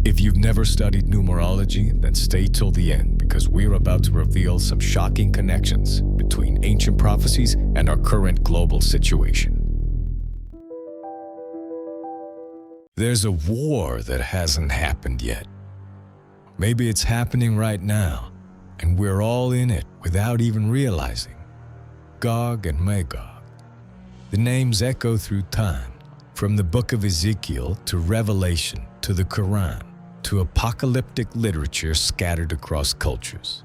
If you've never studied numerology, then stay till the end because we're about to reveal some shocking connections between ancient prophecies and our current global situation. There's a war that hasn't happened yet. Maybe it's happening right now, and we're all in it without even realizing. Gog and Magog. The names echo through time, from the book of Ezekiel to Revelation to the Quran to apocalyptic literature scattered across cultures.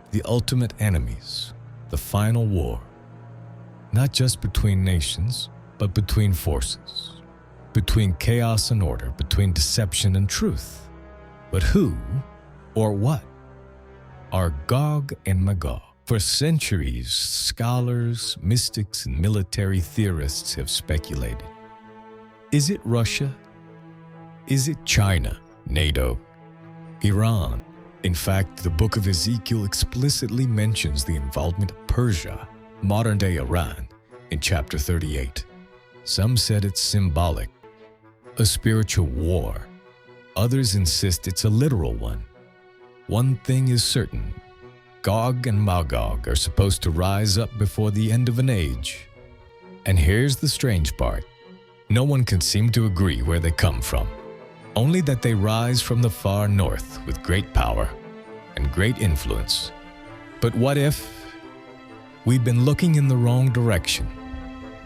The ultimate enemies, the final war, not just between nations, but between forces, between chaos and order, between deception and truth. But who or what are Gog and Magog? For centuries, scholars, mystics, and military theorists have speculated. Is it Russia? Is it China, NATO, Iran? In fact, the book of Ezekiel explicitly mentions the involvement of Persia, modern-day Iran, in chapter 38. Some said it's symbolic, a spiritual war. Others insist it's a literal one. One thing is certain. Gog and Magog are supposed to rise up before the end of an age. And here's the strange part. No one can seem to agree where they come from. Only that they rise from the far north with great power and great influence. But what if we've been looking in the wrong direction?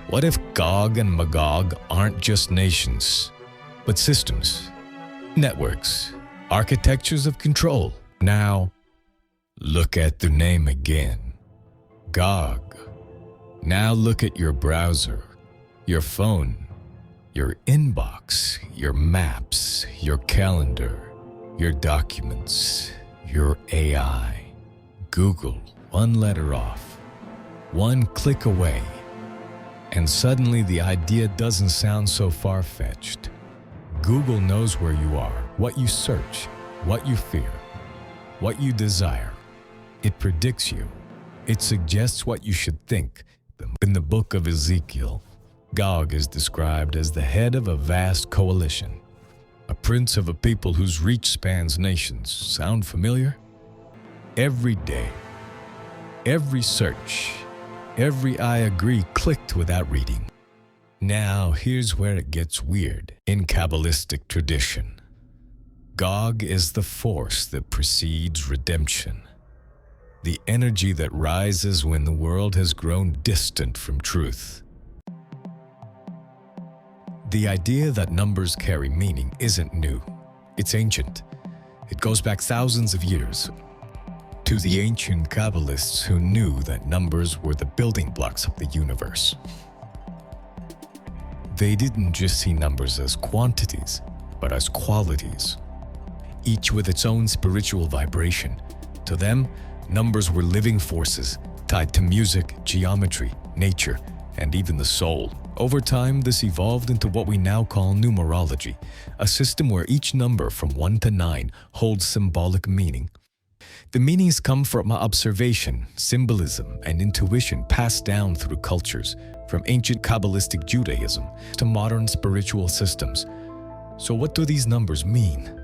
What if Gog and Magog aren't just nations, but systems, networks, architectures of control? Now, look at the name again. Gog. Now look at your browser, your phone, your inbox, your maps, your calendar, your documents, your AI. Google, one letter off, one click away, and suddenly the idea doesn't sound so far-fetched. Google knows where you are, what you search, what you fear, what you desire. It predicts you. It suggests what you should think. In the book of Ezekiel, Gog is described as the head of a vast coalition, a prince of a people whose reach spans nations. Sound familiar? Every day, every search, every I agree clicked without reading. Now, here's where it gets weird. In Kabbalistic tradition, Gog is the force that precedes redemption, the energy that rises when the world has grown distant from truth. The idea that numbers carry meaning isn't new. It's ancient. It goes back thousands of years to the ancient Kabbalists who knew that numbers were the building blocks of the universe. They didn't just see numbers as quantities, but as qualities, each with its own spiritual vibration. To them, numbers were living forces tied to music, geometry, nature, and even the soul. Over time, this evolved into what we now call numerology, a system where each number from 1 to 9 holds symbolic meaning. The meanings come from observation, symbolism, and intuition passed down through cultures, from ancient Kabbalistic Judaism to modern spiritual systems. So what do these numbers mean?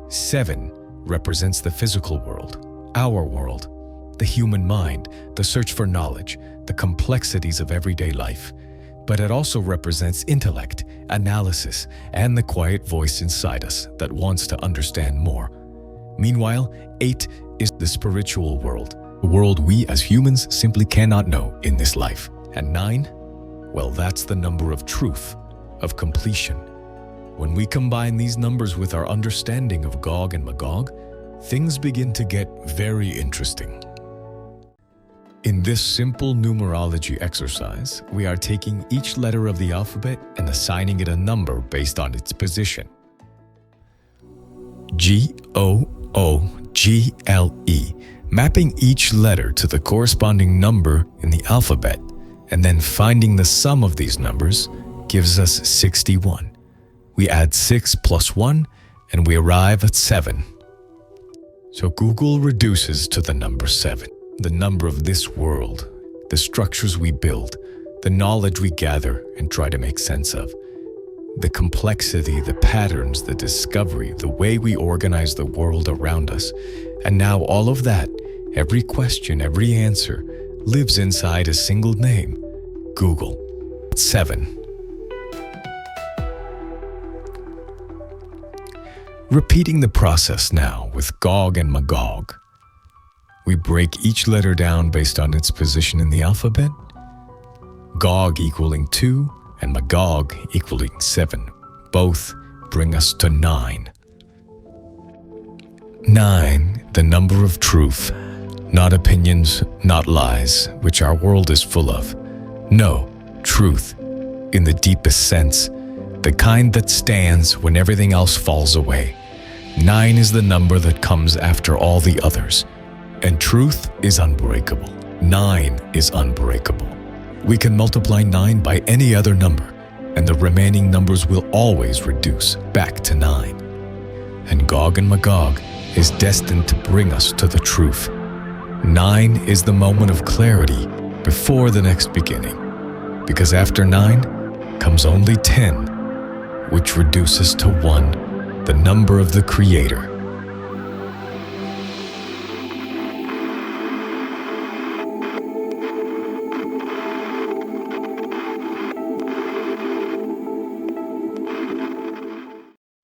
7 represents the physical world, our world, the human mind, the search for knowledge, the complexities of everyday life. But it also represents intellect, analysis, and the quiet voice inside us that wants to understand more. Meanwhile, 8 is the spiritual world, a world we as humans simply cannot know in this life. And 9? Well, that's the number of truth, of completion. When we combine these numbers with our understanding of Gog and Magog, things begin to get very interesting. In this simple numerology exercise, we are taking each letter of the alphabet and assigning it a number based on its position. G-O-O-G-L-E, mapping each letter to the corresponding number in the alphabet, and then finding the sum of these numbers gives us 61. We add 6 plus 1, and we arrive at 7. So Google reduces to the number 7. The number of this world, the structures we build, the knowledge we gather and try to make sense of. The complexity, the patterns, the discovery, the way we organize the world around us. And now all of that, every question, every answer, lives inside a single name, Google. 7. Repeating the process now with Gog and Magog. We break each letter down based on its position in the alphabet. Gog equaling 2 and Magog equaling 7. Both bring us to 9. 9, the number of truth, not opinions, not lies, which our world is full of. No, truth, in the deepest sense, the kind that stands when everything else falls away. 9 is the number that comes after all the others, and truth is unbreakable. 9 is unbreakable. We can multiply 9 by any other number, and the remaining numbers will always reduce back to 9. And Gog and Magog is destined to bring us to the truth. 9 is the moment of clarity before the next beginning, because after 9 comes only 10, which reduces to 1, the number of the Creator.